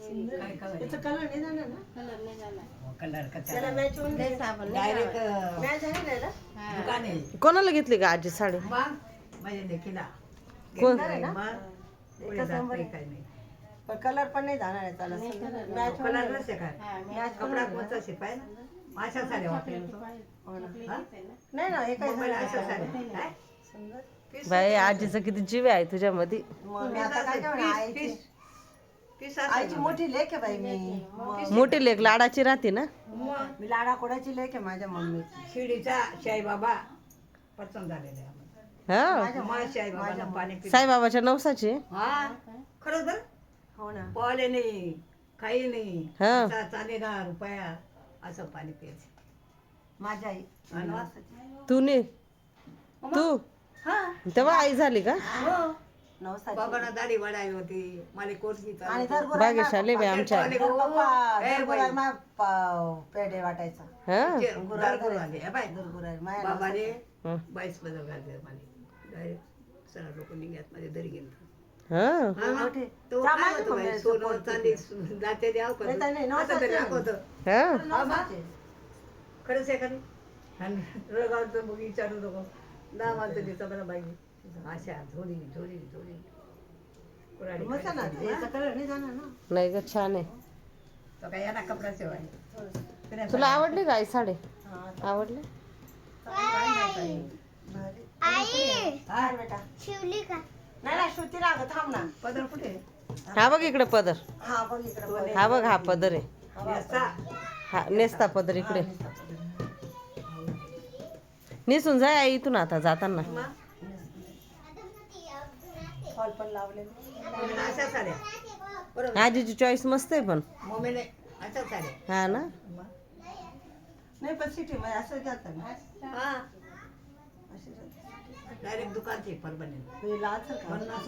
त्याचा कलर नाही जाणार ना? कलर नाही जाणार. कलर त्याला मॅच होऊन लय साबण नाही डायरेक्ट लावायचं. मॅच आहे ना याला? दुकान आहे कोणाला घेतली का आजी साडी? मग माझ्या लेकीला कोण? घेतलं नाही, मग पुढे एकच जात नंबर नाही, आहे. काही नाही. पण कलर पण नाही जाणार आहे त्याला. नाही color मॅच होऊन कलर जाईल. नसते काय हा, मी मॅच कपडा कोणता शिपाय ना अशा साड्या वापरेल हो ना. चॉकलेट हा? आहे ना. नाही ना हे काय मुंबईला झालं? अशा साड्या काय? सुंदर. बाई आजीचं किती जीव आहे तुझ्यामध्ये. मग मी आता काय करणार? आईची आईची मोठी लेक आहे बाई मी. मग मोठी लेक लाडाची राहते ना. मी लाडाकोडाची लेक आहे माझ्या मम्मीची. शिर्डीचा साईबाबा पसंत झालेला आहे आम्हाला. हा मग साईबाबाला पाणी पिलं. साईबाबाच्या नवसाची. हा खरंच बरं हो ना. पॉले नाही काही नाही हा. असा चालेला रुपया असं पाणी प्यायचं माझी आई. आणि मग? तू ने तू हा. तेव्हा आई झाली का? हो. नवसाची. बाबांना दाढी वाढावी होती मला कोर्स आणि जर भाग्यशाली बाई आमच्या आई. पेढे वाटायचा. हा बाबाने हं. 22 पदर घालते मला डायरेक्ट सगळ्या लोक निघात माझे दरी गेले हा मोठे. तो त्या काय माझ्या होतं बाई, मम्मीला सोनं support चांदी केलं. जाते द्याव का नाही, नाही, आता तरी नवसाचे. दाखवतं हा नवसाचे. खरंच आहे का नाही आणि रगावचं मग विचारू नको दहा वाजता दिवसा मला बाई अशा झोडी झोडी झोडी कुऱ्हाडी मस्त ना. खायची. याचा कलर नाही जाणार ना. नाही ग छान आहे. तो काय याला कपडा शिवाय तुला आवडली का आई साडी? हा, आवडली? भारी. हा बेटा. शिवली का? नाही नाही श्रुती राग थांब ना. पदर कुठे हा बघ इकडे पदर. हा बघ इकडे. हा बघ हा पदर आहे. याचा हा नेसता पदर इकडे. नेसून जाय आई इथून आता जाताना. फॉल पण लावले. मम्मीने अशा साड्या बरोबर आजीची चॉईस मस्त आहे पण. मम्मीने अशा साड्या हा ना. मग नाही पण सिटी मध्ये असं जातं ना. हा असे जातं. डायरेक्ट दुकानची परभणी हे लाल सारखं. पन्नास